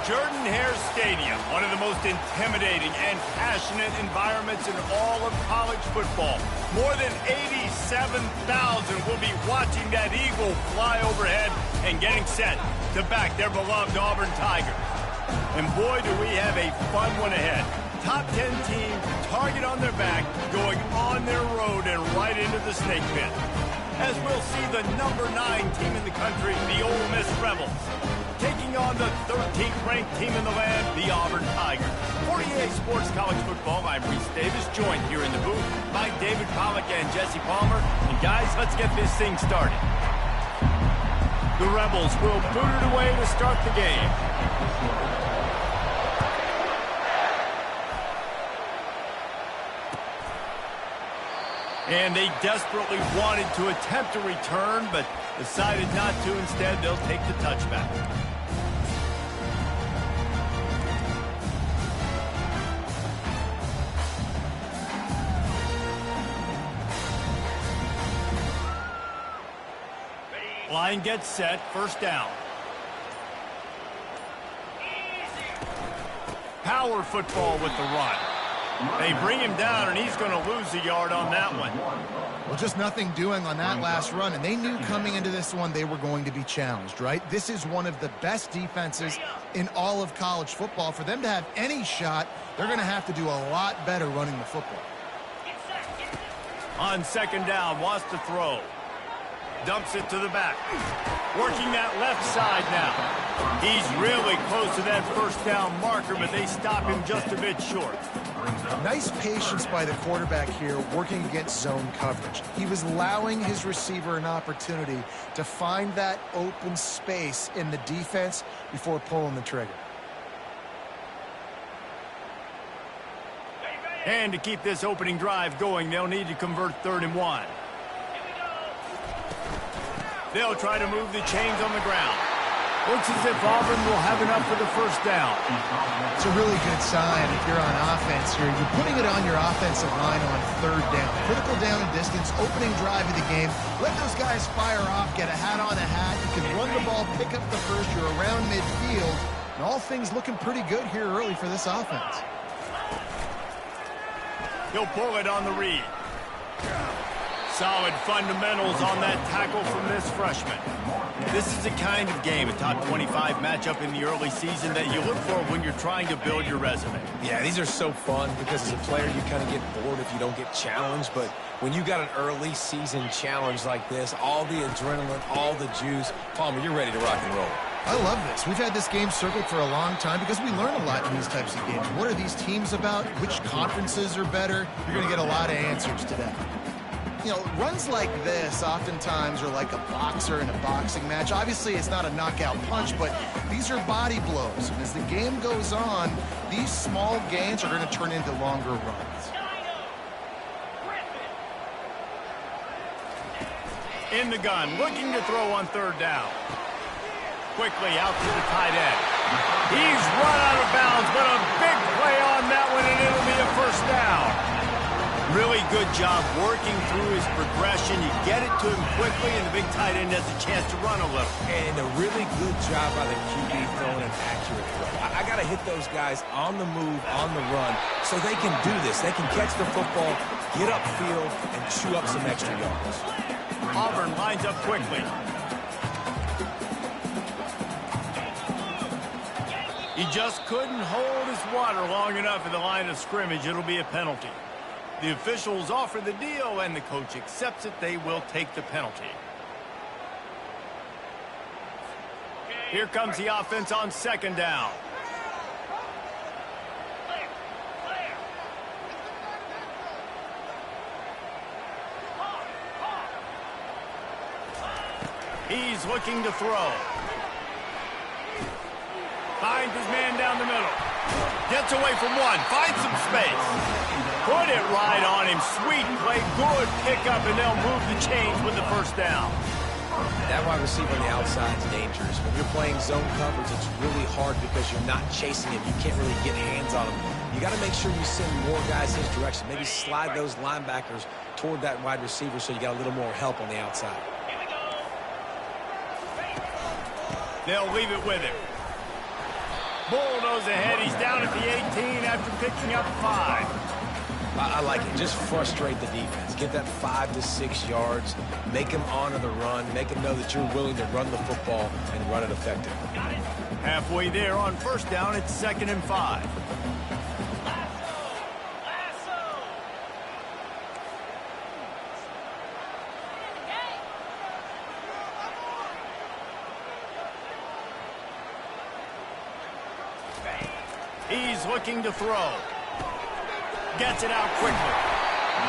Jordan-Hare Stadium, one of the most intimidating and passionate environments in all of college football. More than 87,000 will be watching that eagle fly overhead and getting set to back their beloved Auburn Tigers. And boy, do we have a fun one ahead. Top 10 team, target on their back, going on their road and right into the snake pit. As we'll see the number 9 team in the country, the Ole Miss Rebels, taking on the 13th ranked team in the land, the Auburn Tigers. For EA Sports College Football, I'm Reese Davis, joined here in the booth by David Pollack and Jesse Palmer. And guys, let's get this thing started. The Rebels will boot it away to start the game. And they desperately wanted to attempt a return, but decided not to. Instead, they'll take the touchback. Line gets set, first down. Power football with the run. They bring him down, and he's going to lose a yard on that one. Well, just nothing doing on that last run, and they knew coming into this one they were going to be challenged, right? This is one of the best defenses in all of college football. For them to have any shot, they're going to have to do a lot better running the football. On second down, wants to throw. Dumps it to the back. Working that left side now. He's really close to that first down marker, but they stop him just a bit short. Nice patience by the quarterback here, working against zone coverage. He was allowing his receiver an opportunity to find that open space in the defense before pulling the trigger. And to keep this opening drive going, they'll need to convert 3rd and 1. They'll try to move the chains on the ground. Looks as if Auburn will have enough for the first down. It's a really good sign if you're on offense here. You're putting it on your offensive line on 3rd down. Critical down and distance, opening drive of the game. Let those guys fire off, get a hat on a hat. You can run the ball, pick up the first. You're around midfield. And all things looking pretty good here early for this offense. He'll pull it on the read. Solid fundamentals on that tackle from this freshman. This is the kind of game, a top 25 matchup in the early season, that you look for when you're trying to build your resume. Yeah, these are so fun because as a player you kind of get bored if you don't get challenged, but when you got an early season challenge like this, all the adrenaline, all the juice, Palmer, you're ready to rock and roll. I love this. We've had this game circled for a long time because we learn a lot in these types of games. What are these teams about? Which conferences are better? You're going to get a lot of answers today. You know, runs like this oftentimes are like a boxer in a boxing match. Obviously, it's not a knockout punch, but these are body blows. And as the game goes on, these small gains are going to turn into longer runs. In the gun, looking to throw on 3rd down. Quickly out to the tight end. He's run out of bounds, but a big play on that one, and it'll be a first down. Really good job working through his progression. You get it to him quickly, and the big tight end has a chance to run a little. And a really good job by the QB throwing an accurate throw. I got to hit those guys on the move, on the run, so they can do this. They can catch the football, get upfield, and chew up some extra yards. Auburn lines up quickly. He just couldn't hold his water long enough in the line of scrimmage. It'll be a penalty. The officials offer the deal, and the coach accepts it. They will take the penalty. Here comes the offense on 2nd down. He's looking to throw. Finds his man down the middle. Gets away from one. Finds some space. Put it right on him. Sweet play. Good pickup, and they'll move the chains with the first down. That wide receiver on the outside is dangerous. When you're playing zone coverage, it's really hard because you're not chasing him. You can't really get hands on him. You got to make sure you send more guys his direction. Maybe slide those linebackers toward that wide receiver so you got a little more help on the outside. They'll leave it with him. Bulldoze ahead. He's down at the 18 after picking up 5. I like it. Just frustrate the defense. Get that 5 to 6 yards. Make them honor the run. Make them know that you're willing to run the football and run it effectively. Halfway there on first down, it's 2nd and 5. He's looking to throw. Gets it out quickly.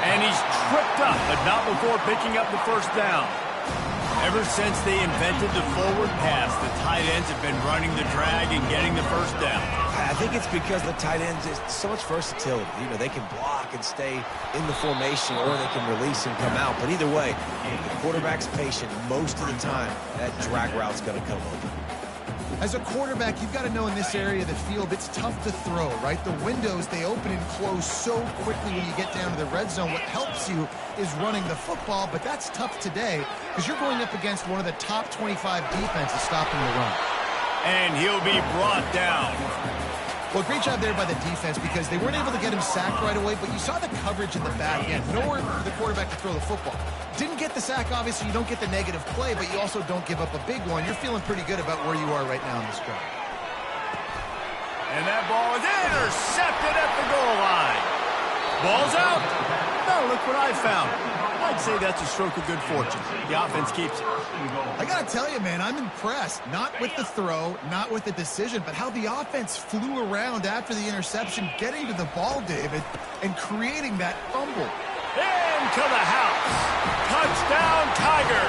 And he's tripped up, but not before picking up the first down. Ever since they invented the forward pass, the tight ends have been running the drag and getting the first down. I think it's because the tight ends is so much versatility. You know, they can block and stay in the formation, or they can release and come out. But either way, if the quarterback's patient most of the time, that drag route's going to come open. As a quarterback, you've got to know in this area of the field, it's tough to throw, right? The windows, they open and close so quickly when you get down to the red zone. What helps you is running the football, but that's tough today because you're going up against one of the top 25 defenses stopping the run. And he'll be brought down. Well, great job there by the defense because they weren't able to get him sacked right away, but you saw the coverage in the back end. Nowhere for the quarterback to throw the football. Didn't get the sack, obviously. You don't get the negative play, but you also don't give up a big one. You're feeling pretty good about where you are right now in this drive. And that ball is intercepted at the goal line. Ball's out. Now look what I found. I'd say that's a stroke of good fortune. The offense keeps it. I got to tell you, man, I'm impressed. Not with the throw, not with the decision, but how the offense flew around after the interception, getting to the ball, David, and creating that fumble. Into the house. Touchdown, Tiger.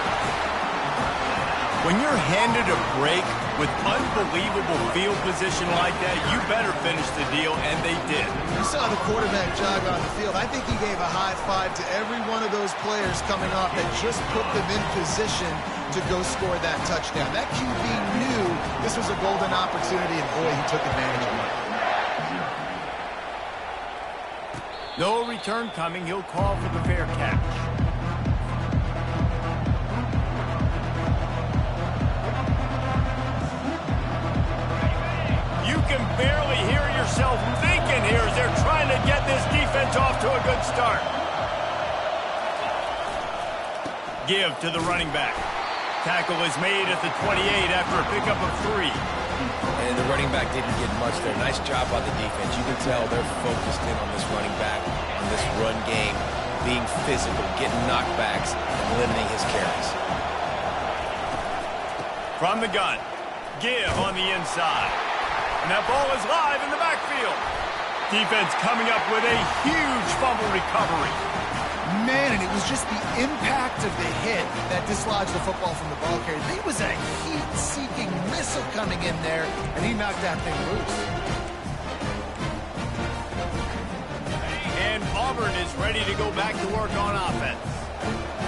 When you're handed a break with unbelievable field position like that, you better finish the deal, and they did. You saw the quarterback jog on the field. I think he gave a high five to every one of those players coming off that just put them in position to go score that touchdown. That QB knew this was a golden opportunity, and boy, he took advantage of it. No return coming. He'll call for the fair catch. You can barely hear yourself thinking here as they're trying to get this defense off to a good start. Give to the running back. Tackle is made at the 28 after a pickup of 3. And the running back didn't get much there. Nice job by the defense. You can tell they're focused in on this running back, on this run game, being physical, getting knockbacks, and limiting his carries. From the gun, Give on the inside. And that ball is live in the backfield. Defense coming up with a huge fumble recovery. Man, and it was just the impact of the hit that dislodged the football from the ball carrier. There was a heat-seeking missile coming in there, and he knocked that thing loose. And Auburn is ready to go back to work on offense.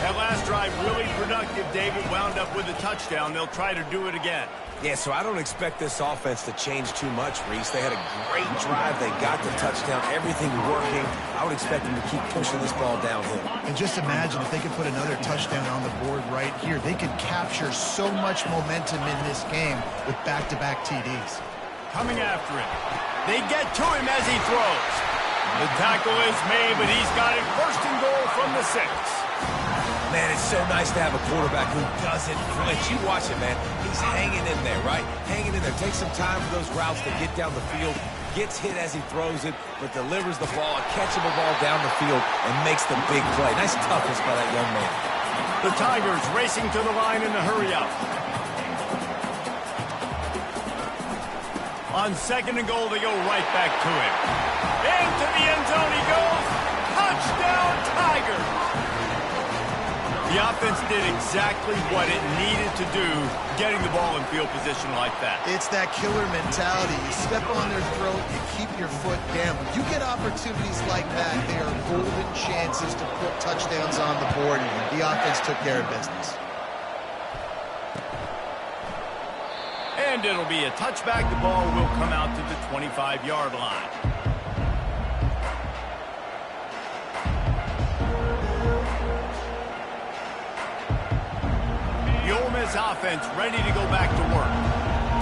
That last drive really productive. David wound up with a touchdown. They'll try to do it again. Yeah, so I don't expect this offense to change too much, Reese. They had a great drive. They got the touchdown. Everything working. I would expect them to keep pushing this ball downhill. And just imagine if they could put another touchdown on the board right here. They could capture so much momentum in this game with back-to-back TDs. Coming after him. They get to him as he throws. The tackle is made, but he's got it first and goal from the 6. Man, it's so nice to have a quarterback who doesn't flinch. You watch it, man. He's hanging in there, right? Hanging in there. Takes some time for those routes to get down the field. Gets hit as he throws it, but delivers the ball, a catchable ball down the field, and makes the big play. Nice toughness by that young man. The Tigers racing to the line in the hurry-up. On 2nd and goal, they go right back to him. Into the end zone he goes. Touchdown, Tigers! The offense did exactly what it needed to do, getting the ball in field position like that. It's that killer mentality. You step on their throat, you keep your foot down. When you get opportunities like that, they are golden chances to put touchdowns on the board. The offense took care of business. And it'll be a touchback. The ball will come out to the 25-yard line. The Ole Miss offense ready to go back to work.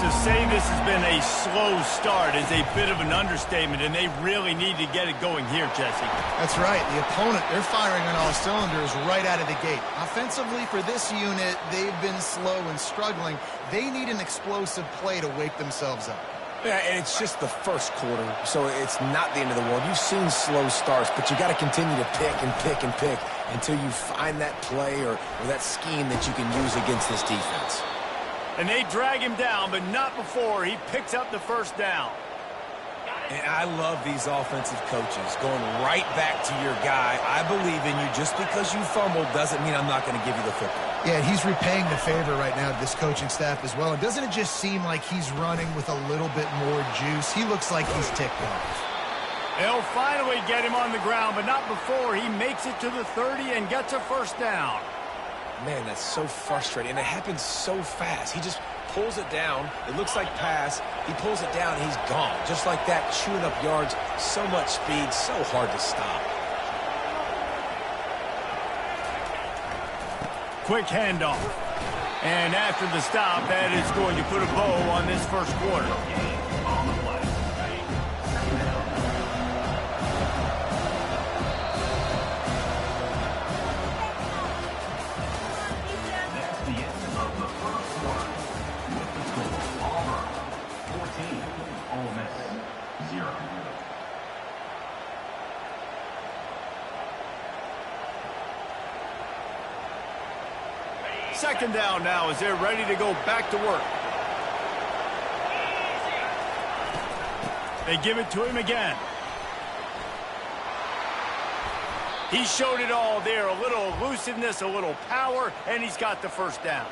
To say this has been a slow start is a bit of an understatement, and they really need to get it going here, Jesse. That's right. The opponent, they're firing on all cylinders right out of the gate. Offensively, for this unit, they've been slow and struggling. They need an explosive play to wake themselves up. Yeah, and it's just the first quarter, so it's not the end of the world. You've seen slow starts, but you got to continue to pick and pick and pick until you find that play or that scheme that you can use against this defense. And they drag him down, but not before he picks up the first down. And I love these offensive coaches going right back to your guy. I believe in you. Just because you fumbled doesn't mean I'm not going to give you the football. Yeah, he's repaying the favor right now to this coaching staff as well. And doesn't it just seem like he's running with a little bit more juice? He looks like he's ticked off. They'll finally get him on the ground, but not before he makes it to the 30 and gets a first down. Man, that's so frustrating, and it happens so fast. He just pulls it down. It looks like pass. He pulls it down, and he's gone. Just like that, chewing up yards. So much speed, so hard to stop. Quick handoff. And after the stop, that is going to put a bow on this first quarter. Second down now as they're ready to go back to work. They give it to him again. He showed it all there. A little elusiveness, a little power, and he's got the first down.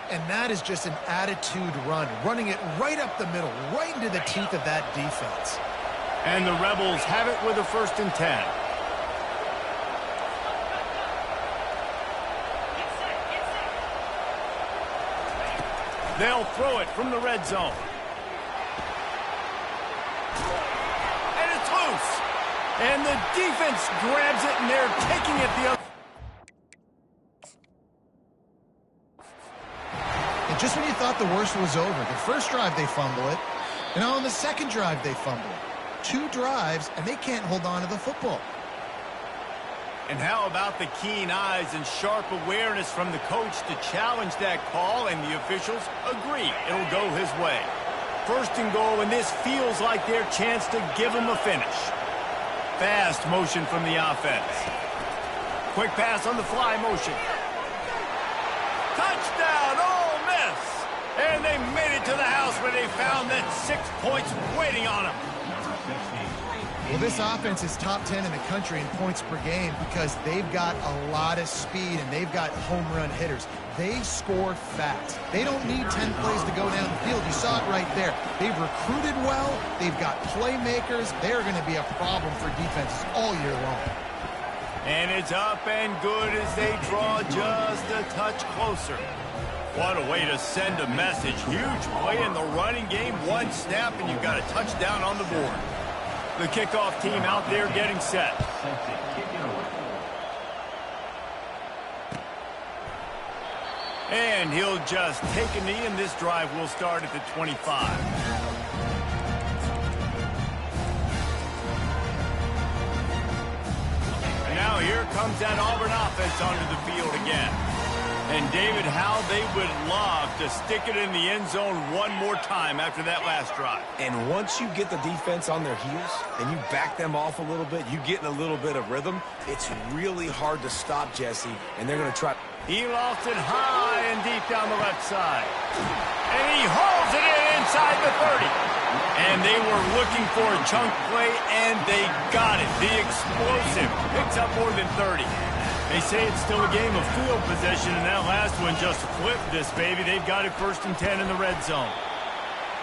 And that is just an attitude run, running it right up the middle, right into the teeth of that defense. And the Rebels have it with a 1st and 10. They'll throw it from the red zone. And it's loose. And the defense grabs it, and they're taking it the other. And just when you thought the worst was over, the first drive they fumble it, and on the second drive they fumble it. 2 drives, and they can't hold on to the football. And how about the keen eyes and sharp awareness from the coach to challenge that call, and the officials agree it'll go his way. 1st and goal, and this feels like their chance to give him a finish. Fast motion from the offense. Quick pass on the fly motion. Touchdown, Ole Miss! And they made it to the house where they found that 6 points waiting on them. Well, this offense is top 10 in the country in points per game because they've got a lot of speed and they've got home run hitters. They score fast. They don't need 10 plays to go down the field. You saw it right there. They've recruited well. They've got playmakers. They're going to be a problem for defenses all year long. And it's up and good as they draw just a touch closer. What a way to send a message. Huge play in the running game. 1 snap and you've got a touchdown on the board. The kickoff team out there getting set. And he'll just take a knee, and this drive will start at the 25. And now here comes that Auburn offense onto the field again. And David, how they would love to stick it in the end zone one more time after that last drive. And once you get the defense on their heels and you back them off a little bit, you get in a little bit of rhythm, it's really hard to stop Jesse, and they're going to try. He lofts it high and deep down the left side. And he hauls it in inside the 30. And they were looking for a chunk play, and they got it. The explosive picks up more than 30. They say it's still a game of field possession, and that last one just flipped this baby. They've got it 1st and 10 in the red zone.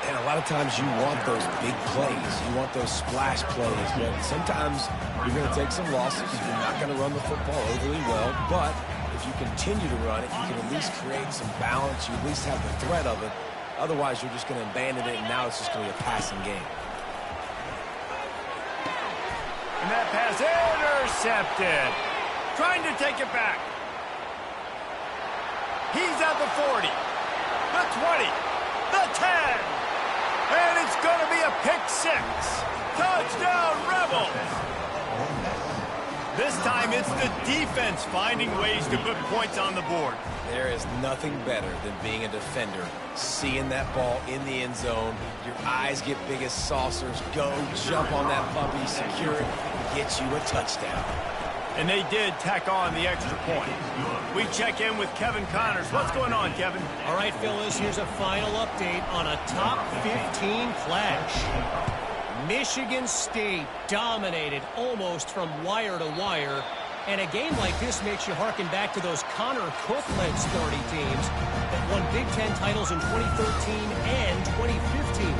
And a lot of times you want those big plays. You want those splash plays. But sometimes you're going to take some losses. You're not going to run the football overly well. But if you continue to run it, you can at least create some balance. You at least have the threat of it. Otherwise, you're just going to abandon it, and now it's just going to be a passing game. And that pass intercepted. Trying to take it back. He's at the 40, the 20, the 10. And it's going to be a pick 6. Touchdown, Rebels. This time it's the defense finding ways to put points on the board. There is nothing better than being a defender, seeing that ball in the end zone, your eyes get big as saucers, go jump on that puppy, secure it, get you a touchdown. And they did tack on the extra point. We check in with Kevin Connors. What's going on, Kevin? All right, Phyllis, here's a final update on a top 15 clash. Michigan State dominated almost from wire to wire. And a game like this makes you harken back to those Connor Cook-led Sparty teams that won Big Ten titles in 2013 and 2015.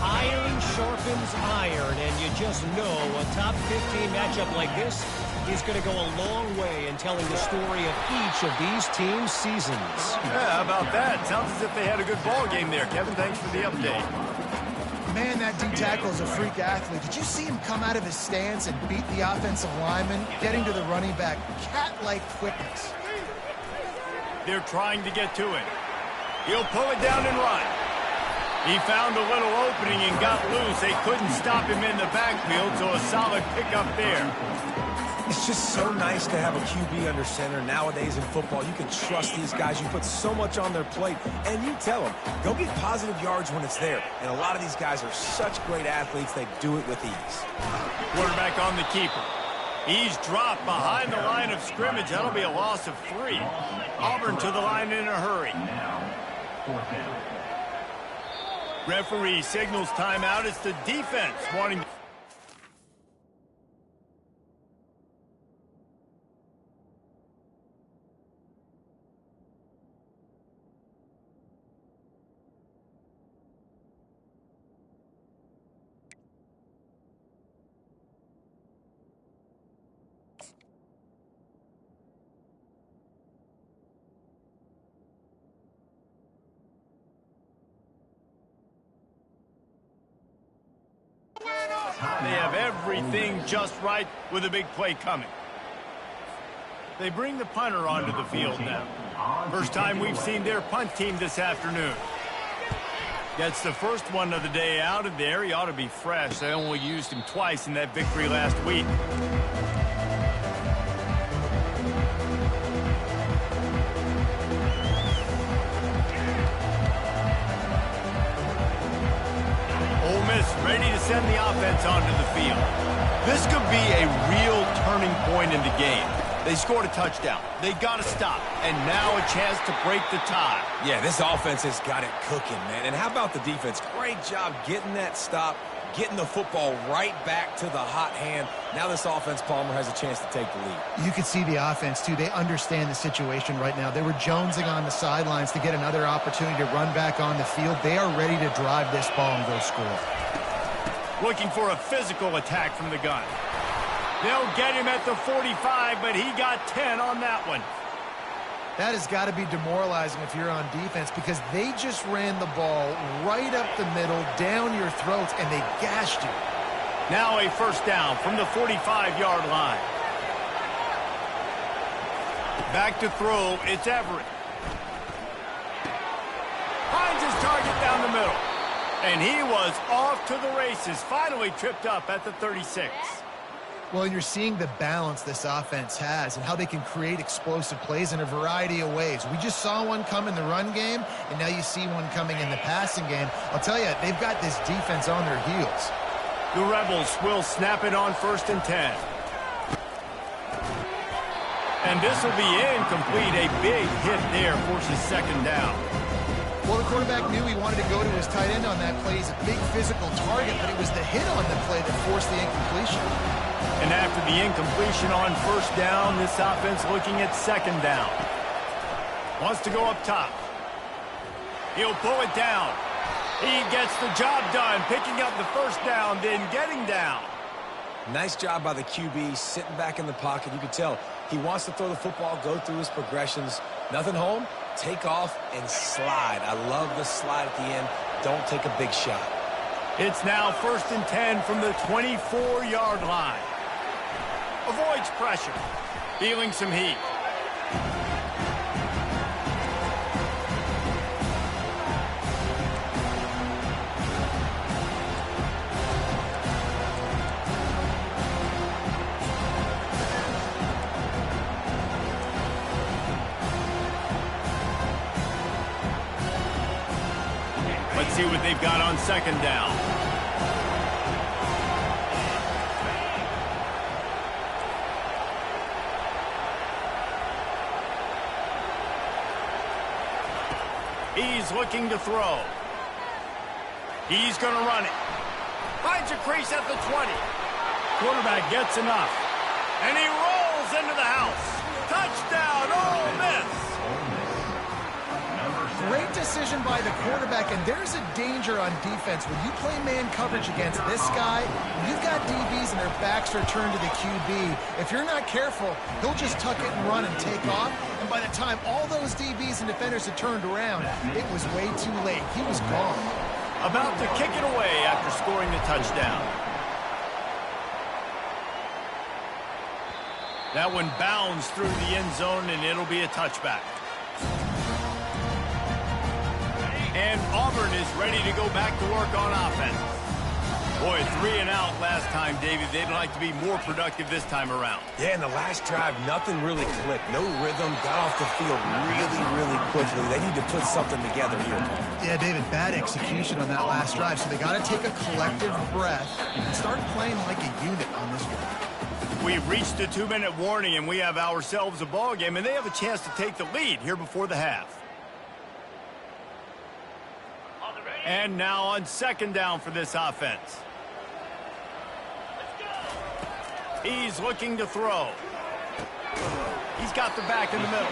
Iron sharpens iron, and you just know a top 15 matchup like this is going to go a long way in telling the story of each of these teams' seasons. Yeah, how about that? Sounds as if they had a good ball game there. Kevin, thanks for the update. Man, that D-tackle is a freak athlete. Did you see him come out of his stance and beat the offensive lineman, getting to the running back? Cat-like quickness. They're trying to get to it. He'll pull it down and run. He found a little opening and got loose. They couldn't stop him in the backfield, so a solid pickup there. It's just so nice to have a QB under center. Nowadays in football, you can trust these guys. You put so much on their plate, and you tell them, go get positive yards when it's there. And a lot of these guys are such great athletes, they do it with ease. Quarterback on the keeper. He's dropped behind the line of scrimmage. That'll be a loss of 3. Auburn to the line in a hurry. Referee signals timeout. It's the defense wanting... They have everything just right with a big play coming. They bring the punter onto the field now. First time we've seen their punt team this afternoon. Gets the first one of the day out of there. He ought to be fresh. They only used him twice in that victory last week. Ole Miss ready to send the offense onto the field. This could be a real turning point in the game. They scored a touchdown. They got to stop. And now a chance to break the tie. Yeah, this offense has got it cooking, man. And how about the defense? Great job getting that stop, getting the football right back to the hot hand. Now this offense, Palmer, has a chance to take the lead. You could see the offense, too. They understand the situation right now. They were jonesing on the sidelines to get another opportunity to run back on the field. They are ready to drive this ball and go score. Looking for a physical attack from the gun. They'll get him at the 45, but he got 10 on that one. That has got to be demoralizing if you're on defense because they just ran the ball right up the middle, down your throats, and they gashed you. Now a first down from the 45-yard line. Back to throw, it's Everett. Finds his target down the middle. And he was off to the races, finally tripped up at the 36. Well, you're seeing the balance this offense has and how they can create explosive plays in a variety of ways. We just saw one come in the run game, and now you see one coming in the passing game. I'll tell you, they've got this defense on their heels. The Rebels will snap it on 1st and 10. And this will be incomplete. A big hit there forces 2nd down. Well, the quarterback knew he wanted to go to his tight end on that play. He's a big physical target, but it was the hit on the play that forced the incompletion. And after the incompletion on 1st down, this offense looking at 2nd down. Wants to go up top. He'll pull it down. He gets the job done, picking up the 1st down, then getting down. Nice job by the QB, sitting back in the pocket. You can tell he wants to throw the football, go through his progressions. Nothing home, take off and slide. I love the slide at the end. Don't take a big shot. It's now 1st and 10 from the 24-yard line. Avoids pressure. Feeling some heat. see what they've got on second down. He's looking to throw. He's going to run it. Finds a crease at the 20. Quarterback gets enough. And he rolls into the house. Touchdown, Ole Miss. Great decision by the quarterback, and there's a danger on defense. When you play man coverage against this guy, you've got DBs and their backs are turned to the QB. If you're not careful, he'll just tuck it and run and take off. And by the time all those DBs and defenders had turned around, it was way too late. He was gone. About to kick it away after scoring the touchdown. That one bounds through the end zone, and it'll be a touchback. And Auburn is ready to go back to work on offense. Boy, 3 and out last time, David. They'd like to be more productive this time around. Yeah, in the last drive, nothing really clicked. No rhythm, got off the field really quickly. They need to put something together here. Yeah, David, bad execution on that last drive, so they got to take a collective breath and start playing like a unit on this one. We've reached a 2-minute warning, and we have ourselves a ball game, and they have a chance to take the lead here before the half. And now on second down for this offense. He's looking to throw. He's got the back in the middle.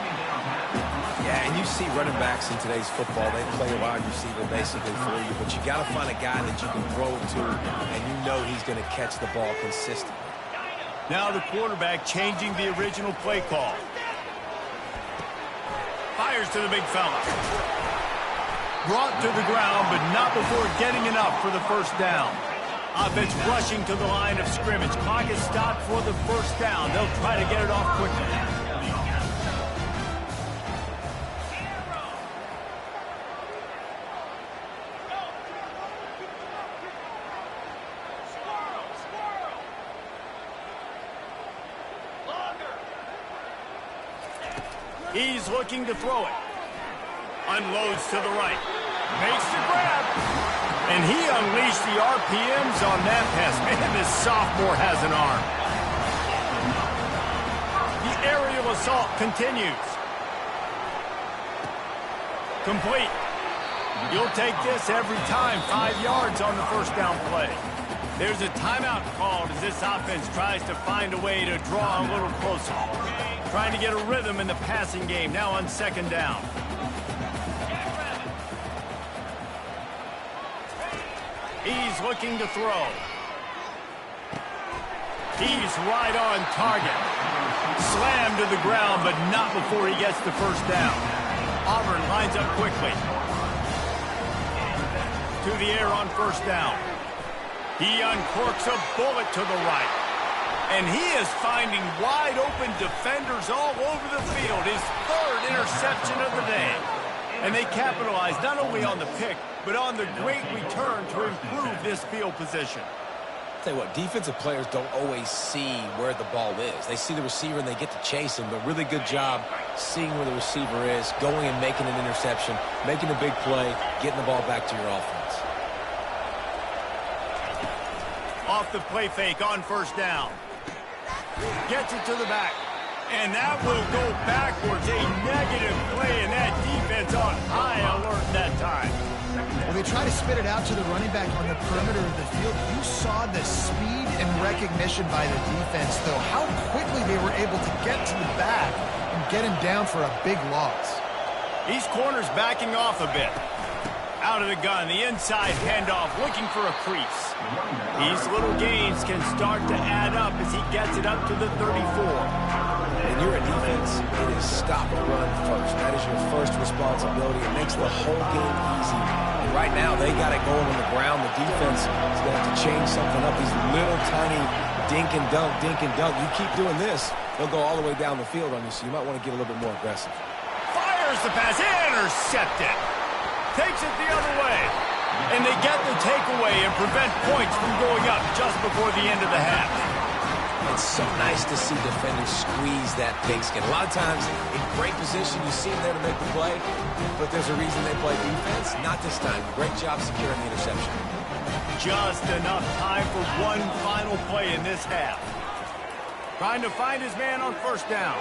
Yeah, and you see running backs in today's football, they play a wide receiver basically for you, but you got to find a guy that you can throw it to, and you know he's going to catch the ball consistently. Now the quarterback changing the original play call. Fires to the big fella. Brought to the ground, but not before getting enough for the first down. Offense rushing to the line of scrimmage. Clock is stopped for the first down. They'll try to get it off quickly. He's looking to throw it. Unloads to the right. Makes the grab. And he unleashed the RPMs on that pass. Man, this sophomore has an arm. The aerial assault continues. Complete. You'll take this every time. 5 yards on the first down play. There's a timeout called as this offense tries to find a way to draw a little closer. Trying to get a rhythm in the passing game. Now on second down. He's looking to throw. He's right on target. Slammed to the ground, but not before he gets the first down. Auburn lines up quickly. To the air on first down. He uncorks a bullet to the right. And he is finding wide-open defenders all over the field. His third interception of the day. And they capitalize not only on the pick, but on the great return to improve this field position. Tell you what, defensive players don't always see where the ball is. They see the receiver and they get to chase him, but really good job seeing where the receiver is, going and making an interception, making a big play, getting the ball back to your offense. Off the play fake on first down. Gets it to the back. And that will go backwards. A negative play, and that defense on high alert that time. When they try to spit it out to the running back on the perimeter of the field, you saw the speed and recognition by the defense, though, how quickly they were able to get to the back and get him down for a big loss. These corners backing off a bit. Out of the gun, the inside handoff, looking for a crease. These little gains can start to add up as he gets it up to the 34. When you're a defense, it is stop and run first. That is your first responsibility. It makes the whole game easy. And right now, they got it going on the ground. The defense is going to have to change something up. These little tiny dink and dunk, dink and dunk. You keep doing this, they'll go all the way down the field on you, so you might want to get a little bit more aggressive. Fires the pass, intercepted. Takes it the other way. And they get the takeaway and prevent points from going up just before the end of the half. It's so nice to see defenders squeeze that pigskin. A lot of times, in great position, you see them there to make the play, but there's a reason they play defense. Not this time. Great job securing the interception. Just enough time for one final play in this half. Trying to find his man on first down.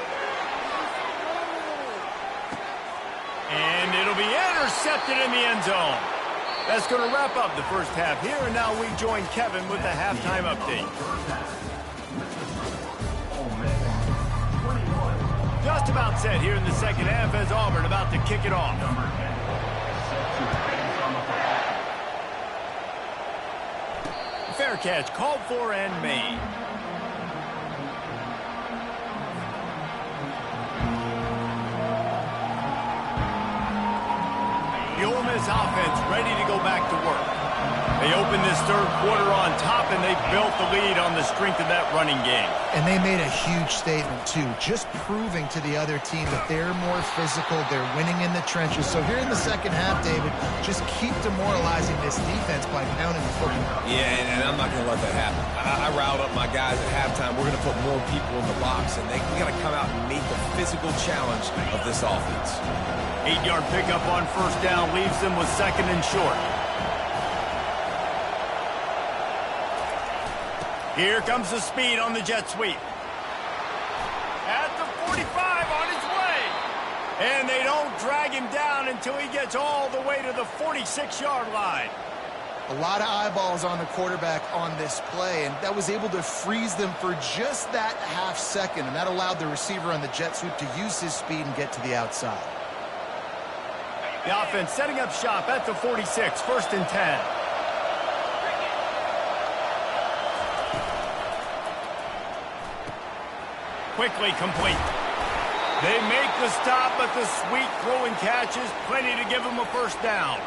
And it'll be intercepted in the end zone. That's going to wrap up the first half here, and now we join Kevin with the halftime update. Just about set here in the second half as Auburn about to kick it off. Fair catch called for and made. The Ole Miss offense ready to go back to work. They opened this third quarter on top, and they built the lead on the strength of that running game. And they made a huge statement, too, just proving to the other team that they're more physical, they're winning in the trenches. So here in the second half, David, just keep demoralizing this defense by pounding the football. Yeah, and I'm not going to let that happen. I riled up my guys at halftime. We're going to put more people in the box, and we got to come out and meet the physical challenge of this offense. 8-yard pickup on first down leaves them with second and short. Here comes the speed on the jet sweep. At the 45 on his way. And they don't drag him down until he gets all the way to the 46-yard line. A lot of eyeballs on the quarterback on this play, and that was able to freeze them for just that half second, and that allowed the receiver on the jet sweep to use his speed and get to the outside. The offense setting up shop at the 46, first and 10. Quickly complete. They make the stop, but the sweet throw and catch is plenty to give them a first down.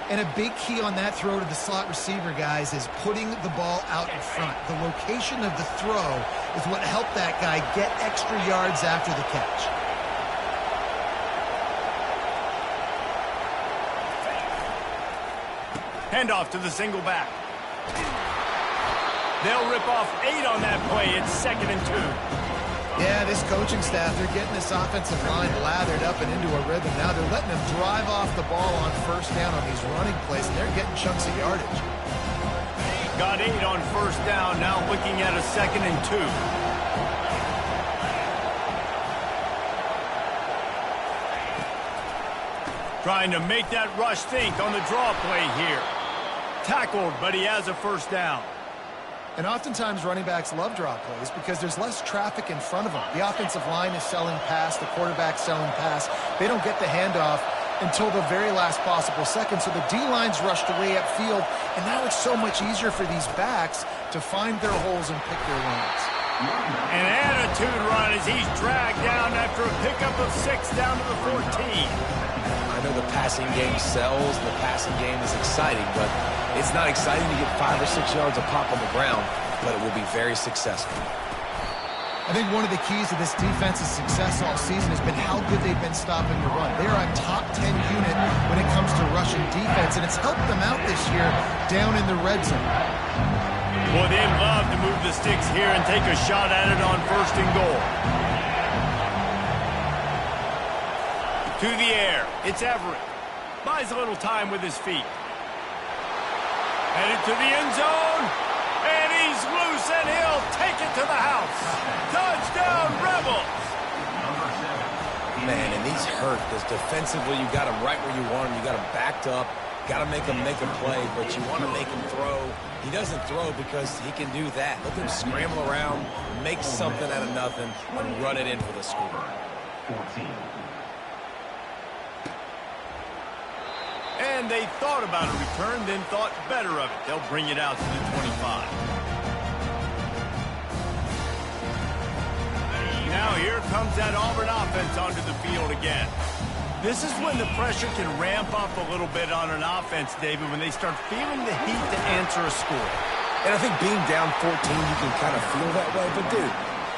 And a big key on that throw to the slot receiver, guys, is putting the ball out in front. The location of the throw is what helped that guy get extra yards after the catch. Handoff to the single back. They'll rip off 8 on that play. It's second and 2. Yeah, this coaching staff, they're getting this offensive line lathered up and into a rhythm. Now they're letting them drive off the ball on first down on these running plays, and they're getting chunks of yardage. Got 8 on first down, now looking at a second and 2. Trying to make that rush think on the draw play here. Tackled, but he has a first down. And oftentimes running backs love draw plays because there's less traffic in front of them. The offensive line is selling pass, the quarterback's selling pass. They don't get the handoff until the very last possible second, so the D-line's rushed away upfield, and now it's so much easier for these backs to find their holes and pick their lanes. An attitude run as he's dragged down after a pickup of 6 down to the 14. I know the passing game sells, the passing game is exciting, but it's not exciting to get 5 or 6 yards of pop on the ground, but it will be very successful. I think one of the keys to this defense's success all season has been how good they've been stopping the run. They're a top 10 unit when it comes to rushing defense, and it's helped them out this year down in the red zone. Boy, they'd love to move the sticks here and take a shot at it on first and goal. To the air, it's Everett. Buys a little time with his feet. Headed to the end zone, and he's loose, and he'll take it to the house. Touchdown, Rebels! Man, and these hurt because defensively you got them right where you want them. You got them backed up. Got to make him make a play, but you want to make him throw. He doesn't throw because he can do that. Look at him scramble around, make something out of nothing, and run it in for the score. 14. And they thought about a return, then thought better of it. They'll bring it out to the 25. Now here comes that Auburn offense onto the field again. This is when the pressure can ramp up a little bit on an offense, David, when they start feeling the heat to answer a score. And I think being down 14, you can kind of feel that way. But, dude,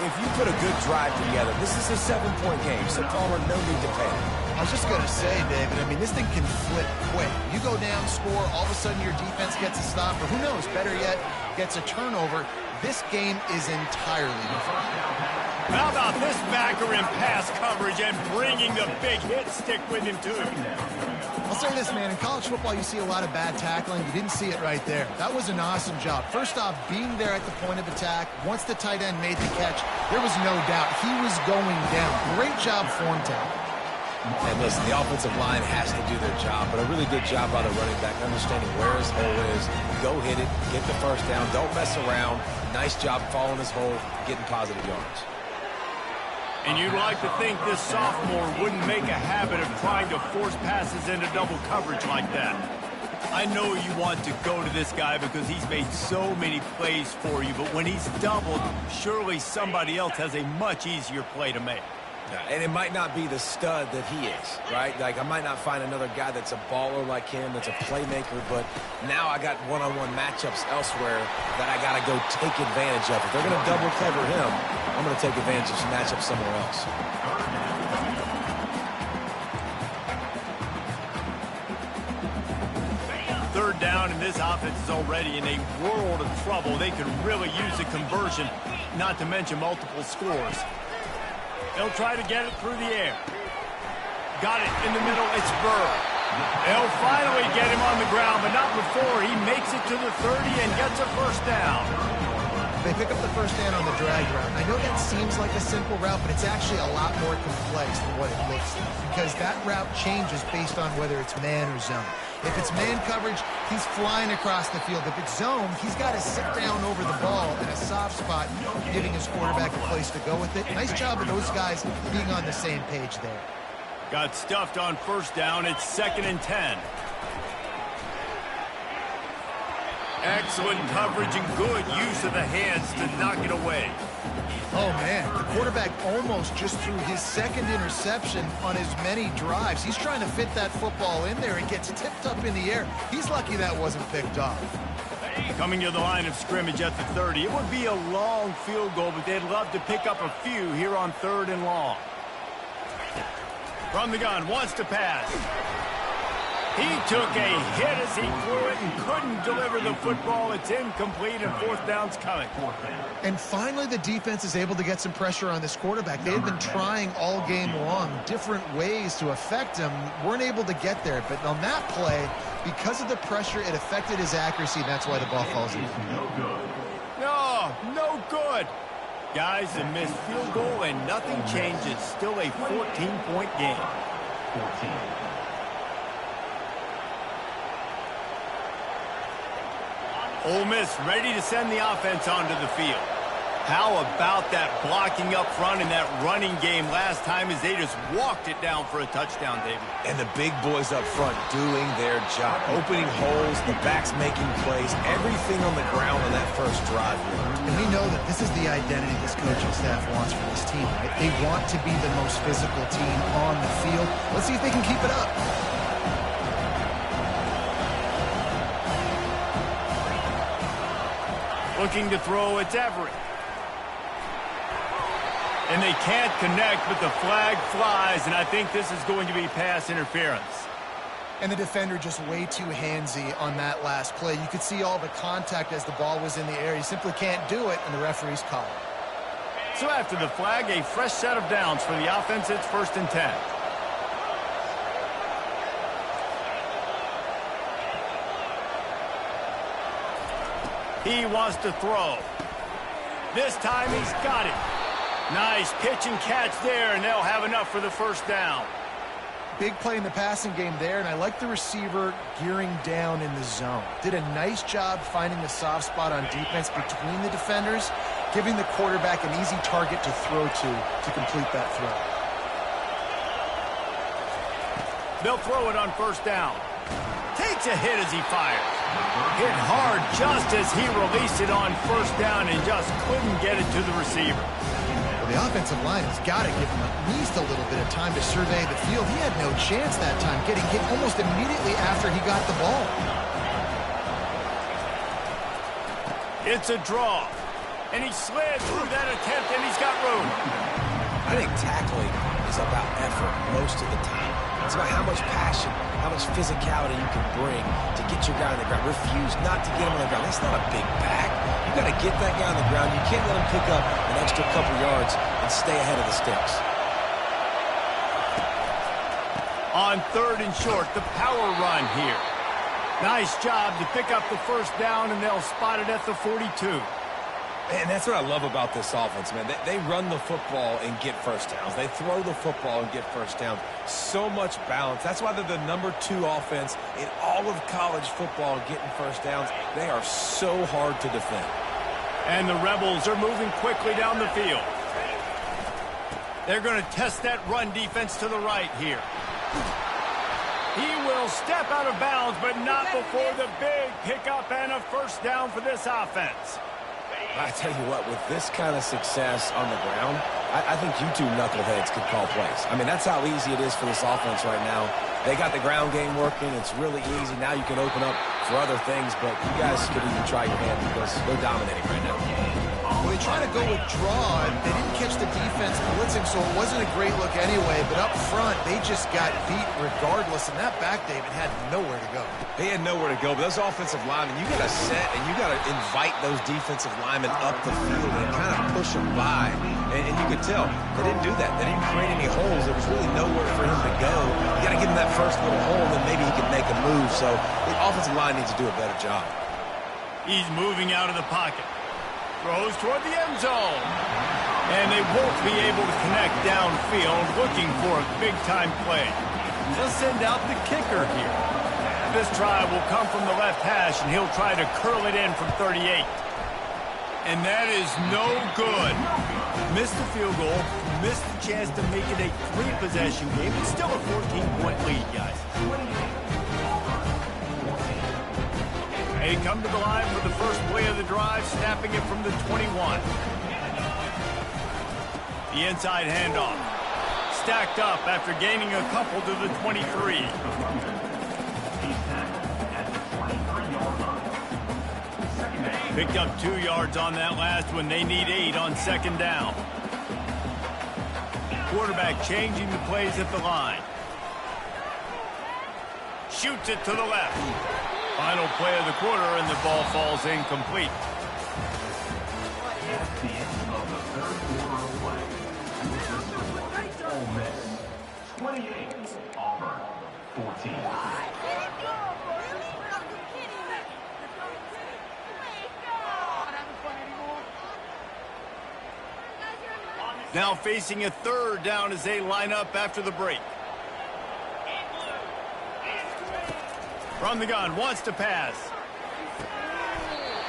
if you put a good drive together, this is a 7-point game, so Palmer, no need to panic. I was just going to say, David, I mean, this thing can flip quick. You go down, score, all of a sudden your defense gets a stop, or who knows, better yet, gets a turnover. this game is entirely different. How about this backer in pass coverage and bringing the big hit stick with him, too? I'll say this, man. In college football, you see a lot of bad tackling. You didn't see it right there. That was an awesome job. First off, being there at the point of attack. Once the tight end made the catch, there was no doubt he was going down. Great job form tackle. And listen, the offensive line has to do their job, but a really good job by the running back, understanding where his hole is. Go hit it, get the first down, don't mess around. Nice job following his hole, getting positive yards. And you'd like to think this sophomore wouldn't make a habit of trying to force passes into double coverage like that. I know you want to go to this guy because he's made so many plays for you, but when he's doubled, surely somebody else has a much easier play to make. And it might not be the stud that he is, right? Like, I might not find another guy that's a baller like him, that's a playmaker, but now I got one-on-one matchups elsewhere that I got to go take advantage of. If they're going to double cover him, I'm going to take advantage of some matchups somewhere else. Third down, and this offense is already in a world of trouble. They could really use a conversion, not to mention multiple scores. They'll try to get it through the air. Got it in the middle. It's Burr. They'll finally get him on the ground, but not before he makes it to the 30 and gets a first down. They pick up the first down on the drag route. I know that seems like a simple route, but it's actually a lot more complex than what it looks like, because that route changes based on whether it's man or zone. If it's man coverage, he's flying across the field. If it's zone, he's got to sit down over the ball in a soft spot, giving his quarterback a place to go with it. Nice job of those guys being on the same page there. Got stuffed on first down. It's 2nd and 10. Excellent coverage and good use of the hands to knock it away. Oh, man, the quarterback almost just threw his second interception on as many drives. He's trying to fit that football in there and gets tipped up in the air. He's lucky that wasn't picked off. Coming to the line of scrimmage at the 30. It would be a long field goal, but they'd love to pick up a few here on 3rd and long. From the gun, wants to pass. He took a hit as he threw it and couldn't deliver the football. It's incomplete, and 4th down's coming. And finally, the defense is able to get some pressure on this quarterback. They had been trying all game long different ways to affect him. Weren't able to get there. But on that play, because of the pressure, it affected his accuracy. That's why the ball falls in. No good. Guys, a missed field goal, and nothing changes. Still a 14-point game. 14. Ole Miss ready to send the offense onto the field. How about that blocking up front and that running game last time as they just walked it down for a touchdown, David? And the big boys up front doing their job. Opening holes, the backs making plays, everything on the ground on that first drive. And we know that this is the identity this coaching staff wants for this team, right? They want to be the most physical team on the field. Let's see if they can keep it up. Looking to throw, it's Everett. And they can't connect, but the flag flies, and I think this is going to be pass interference. And the defender just way too handsy on that last play. You could see all the contact as the ball was in the air. He simply can't do it, and the referee's call it. So after the flag, a fresh set of downs for the offense. It's 1st and 10. He wants to throw. This time he's got it. Nice pitch and catch there, and they'll have enough for the first down. Big play in the passing game there, and I like the receiver gearing down in the zone. Did a nice job finding the soft spot on defense between the defenders, giving the quarterback an easy target to throw to complete that throw. They'll throw it on first down. Takes a hit as he fires. Hit hard just as he released it on first down and just couldn't get it to the receiver. Well, the offensive line has got to give him at least a little bit of time to survey the field. He had no chance that time, getting hit almost immediately after he got the ball. It's a draw. And he slid through that attempt, and he's got room. I think tackling is about effort most of the time. It's about how much passion, how much physicality you can bring to get your guy on the ground. Refuse not to get him on the ground. That's not a big back. You got to get that guy on the ground. You can't let him pick up an extra couple yards and stay ahead of the sticks. On 3rd and short, the power run here. Nice job to pick up the first down, and they'll spot it at the 42. And that's what I love about this offense, man. They run the football and get first downs. They throw the football and get first downs. So much balance. That's why they're the #2 offense in all of college football getting first downs. They are so hard to defend. And the Rebels are moving quickly down the field. They're going to test that run defense to the right here. He will step out of bounds, but not before the big pickup and a first down for this offense. I tell you what, with this kind of success on the ground, I think you two knuckleheads could call plays. I mean, that's how easy it is for this offense right now. They got the ground game working. It's really easy. Now you can open up for other things, but you guys could even try your hand because they're dominating right now. Well, they try to go with draw, and they didn't catch the defense blitzing, so it wasn't a great look anyway. But up front, they just got beat regardless, and that back, David, had nowhere to go. They had nowhere to go, but those offensive linemen, you got to set and you got to invite those defensive linemen up the field and kind of push them by. And you could tell they didn't do that. They didn't create any holes. There was really nowhere for him to go. You got to give him that first little hole, and then maybe he can make a move. So the offensive line needs to do a better job. He's moving out of the pocket. Throws toward the end zone. And they won't be able to connect downfield, looking for a big-time play. They'll send out the kicker here. This try will come from the left hash, and he'll try to curl it in from 38. And that is no good. Missed the field goal, missed the chance to make it a 3-possession game. It's still a 14-point lead, guys. They come to the line for the first play of the drive, snapping it from the 21. The inside handoff. Stacked up after gaining a couple to the 23. Picked up 2 yards on that last one. They need 8 on 2nd down. Quarterback changing the plays at the line. Shoots it to the left. Final play of the quarter, and the ball falls incomplete. At the end of the 3rd quarter of play, Ole Miss 28, Auburn 14. Now facing a 3rd down as they line up after the break. From the gun, wants to pass.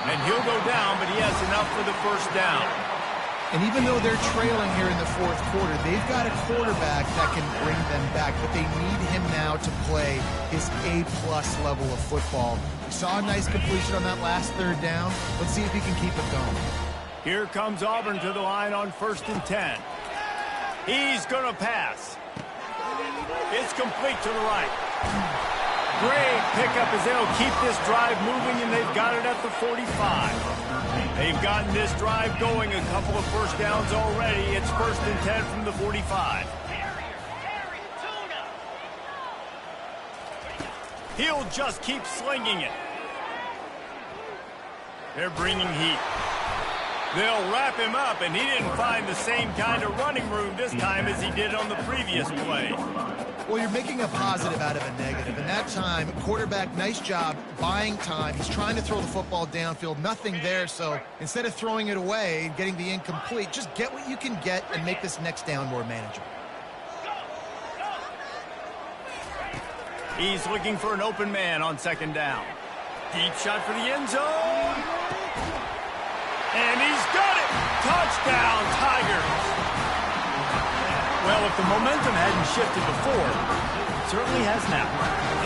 And he'll go down, but he has enough for the first down. And even though they're trailing here in the 4th quarter, they've got a quarterback that can bring them back, but they need him now to play his A-plus level of football. We saw a nice completion on that last 3rd down. Let's see if he can keep it going. Here comes Auburn to the line on 1st and 10. He's going to pass. It's complete to the right. Great pickup as they'll keep this drive moving, and they've got it at the 45. They've gotten this drive going, a couple of first downs already. It's 1st and 10 from the 45. He'll just keep slinging it. They're bringing heat. They'll wrap him up, and he didn't find the same kind of running room this time as he did on the previous play. Well, you're making a positive out of a negative, and that time, quarterback, nice job buying time. He's trying to throw the football downfield, nothing there, so instead of throwing it away and getting the incomplete, just get what you can get and make this next down more manageable. He's looking for an open man on 2nd down. Deep shot for the end zone. And he's got it! Touchdown, Tigers! Well, if the momentum hadn't shifted before, it certainly has now.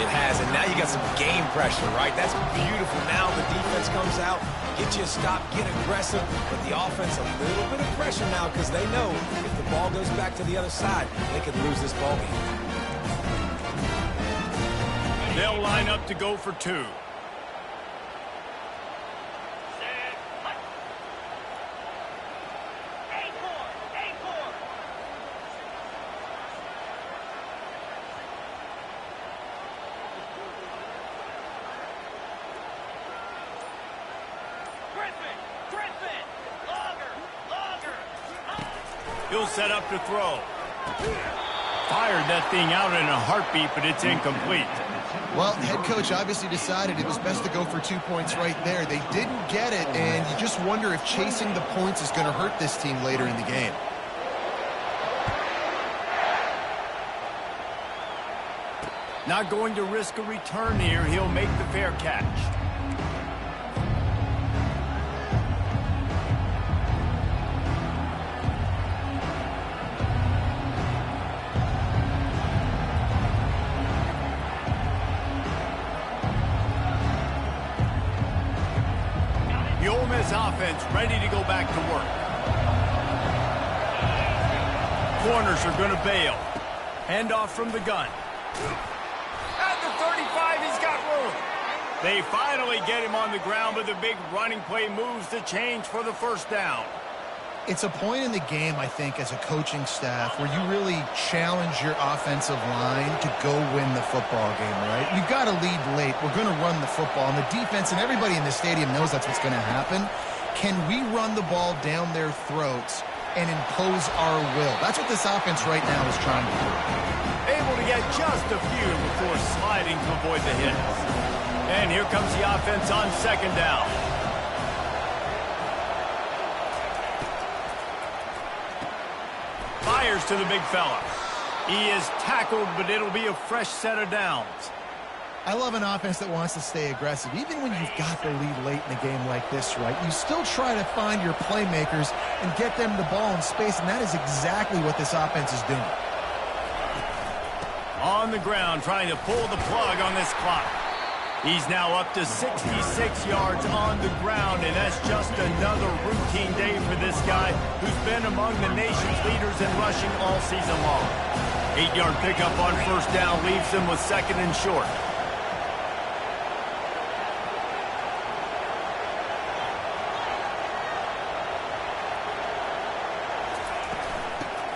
It has, and now you got some game pressure, right? That's beautiful. Now the defense comes out, get you a stop, get aggressive, but the offense a little bit of pressure now because they know if the ball goes back to the other side, they could lose this ball game. They'll line up to go for 2. He'll set up to throw. Fired that thing out in a heartbeat, but it's incomplete. Well, the head coach obviously decided it was best to go for 2 points right there. They didn't get it, and you just wonder if chasing the points is going to hurt this team later in the game. Not going to risk a return here. He'll make the fair catch. The Ole Miss offense ready to go back to work. Corners are going to bail. Hand off from the gun. At the 35, he's got room. They finally get him on the ground, but the big running play moves the change for the first down. It's a point in the game, I think, as a coaching staff where you really challenge your offensive line to go win the football game, right? We've got to lead late. We're going to run the football. And the defense and everybody in the stadium knows that's what's going to happen. Can we run the ball down their throats and impose our will? That's what this offense right now is trying to do. Able to get just a few before sliding to avoid the hits. And here comes the offense on second down. Fires to the big fella. He is tackled, but it'll be a fresh set of downs. I love an offense that wants to stay aggressive. Even when you've got the lead late in a game like this, right, you still try to find your playmakers and get them the ball in space, and that is exactly what this offense is doing. On the ground, trying to pull the plug on this clock. He's now up to 66 yards on the ground, and that's just another routine day for this guy who's been among the nation's leaders in rushing all season long. 8-yard pickup on first down leaves them with second and short.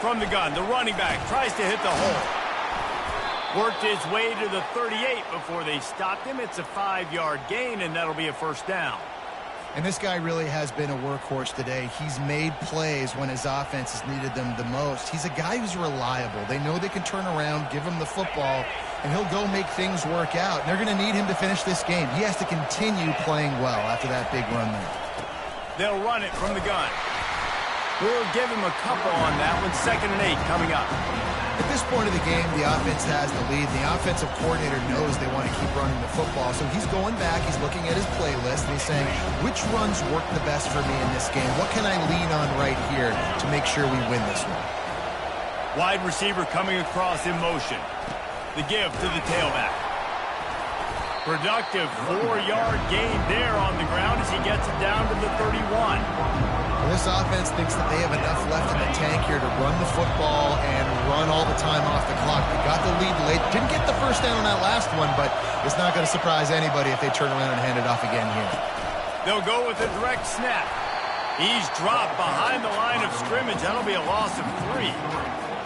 From the gun, the running back tries to hit the hole. Worked his way to the 38 before they stopped him. It's a 5-yard gain, and that'll be a first down. And this guy really has been a workhorse today. He's made plays when his offense has needed them the most. He's a guy who's reliable. They know they can turn around, give him the football, and he'll go make things work out. And they're going to need him to finish this game. He has to continue playing well after that big run there. They'll run it from the gun. We'll give him a couple on that one. 2nd and 8 coming up. At this point of the game, the offense has the lead. The offensive coordinator knows they want to keep running the football. So he's going back, he's looking at his playlist, and he's saying, which runs work the best for me in this game? What can I lean on right here to make sure we win this one? Wide receiver coming across in motion. The give to the tailback. Productive 4-yard gain there on the ground as he gets it down to the 31. This offense thinks that they have enough left in the tank here to run the football and run all the time off the clock. They got the lead late. Didn't get the first down on that last one, but it's not going to surprise anybody if they turn around and hand it off again here. They'll go with a direct snap. He's dropped behind the line of scrimmage. That'll be a loss of 3.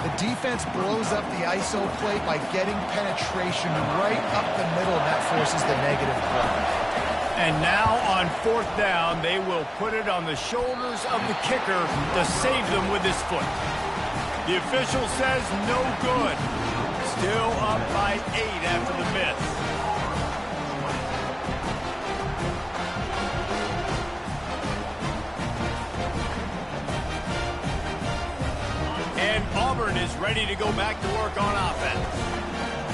The defense blows up the ISO play by getting penetration right up the middle, and that forces the negative play. And now on 4th down, they will put it on the shoulders of the kicker to save them with his foot. The official says no good. Still up by 8 after the miss. And Auburn is ready to go back to work on offense.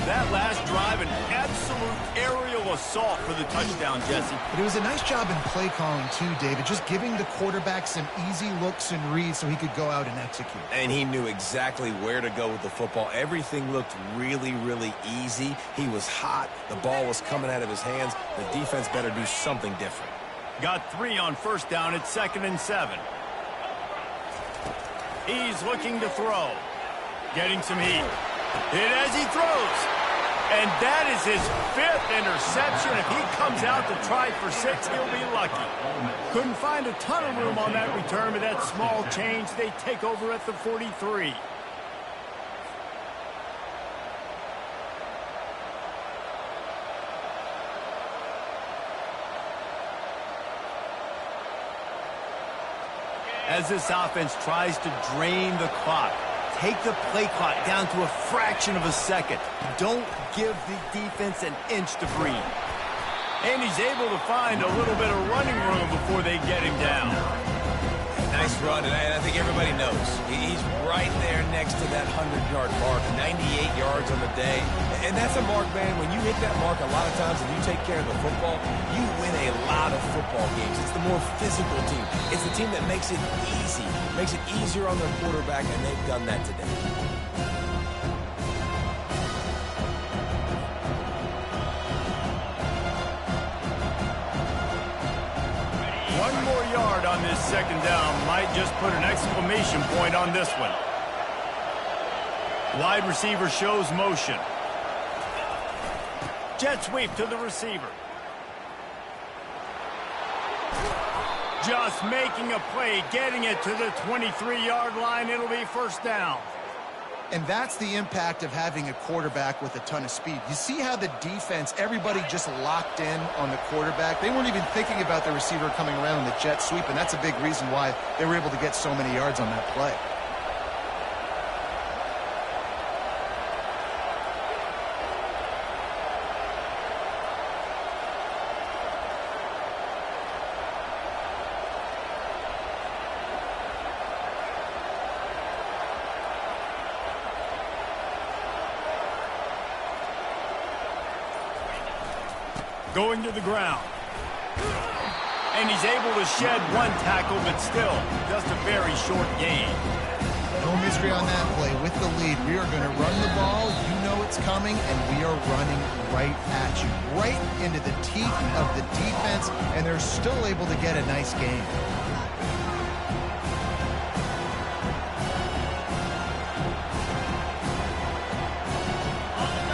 That last drive, an absolute aerial assault for the touchdown, Jesse. But it was a nice job in play calling, too, David, just giving the quarterback some easy looks and reads so he could go out and execute. And he knew exactly where to go with the football. Everything looked really, really easy. He was hot. The ball was coming out of his hands. The defense better do something different. Got 3 on first down at 2nd and 7. He's looking to throw. Getting some heat. Hit as he throws. And that is his 5th interception. If he comes out to try for 6, he'll be lucky. Couldn't find a ton of room on that return, but that small change, they take over at the 43. as this offense tries to drain the clock. Take the play clock down to a fraction of a second. Don't give the defense an inch to breathe. And he's able to find a little bit of running room before they get him down. Nice run, and I think everybody knows. He's right there next to that 100-yard mark, 98 yards on the day. And that's a mark, man. When you hit that mark a lot of times and you take care of the football, you win a lot of football games. It's the more physical team. It's the team that makes it easy, makes it easier on their quarterback, and they've done that today. One more yard on this second down might just put an exclamation point on this one. Wide receiver shows motion. Jet sweep to the receiver. Just making a play, getting it to the 23-yard line. It'll be first down. And that's the impact of having a quarterback with a ton of speed. You see how the defense, everybody just locked in on the quarterback. They weren't even thinking about the receiver coming around in the jet sweep, and that's a big reason why they were able to get so many yards on that play. Going to the ground. And he's able to shed one tackle, but still, just a very short gain. No mystery on that play. With the lead, we are going to run the ball. You know it's coming, and we are running right at you. Right into the teeth of the defense, and they're still able to get a nice gain.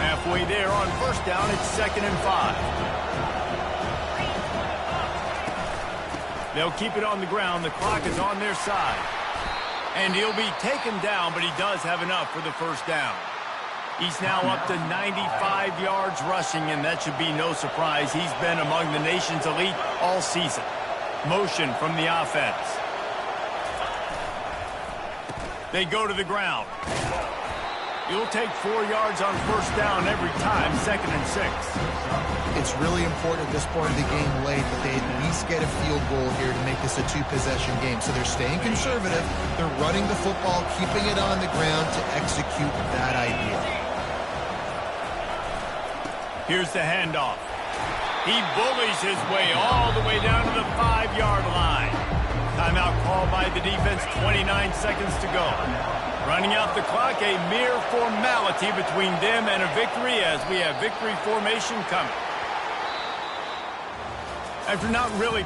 Halfway there on first down, it's 2nd and 5. They'll keep it on the ground. The clock is on their side. And he'll be taken down, but he does have enough for the first down. He's now up to 95 yards rushing, and that should be no surprise. He's been among the nation's elite all season. Motion from the offense. They go to the ground. You'll take 4 yards on first down every time, 2nd and 6. It's really important at this point of the game late that they at least get a field goal here to make this a 2-possession game. So they're staying conservative. They're running the football, keeping it on the ground to execute that idea. Here's the handoff. He bullies his way all the way down to the 5-yard line. Timeout called by the defense, 29 seconds to go. Running out the clock, a mere formality between them and a victory as we have victory formation coming. After not really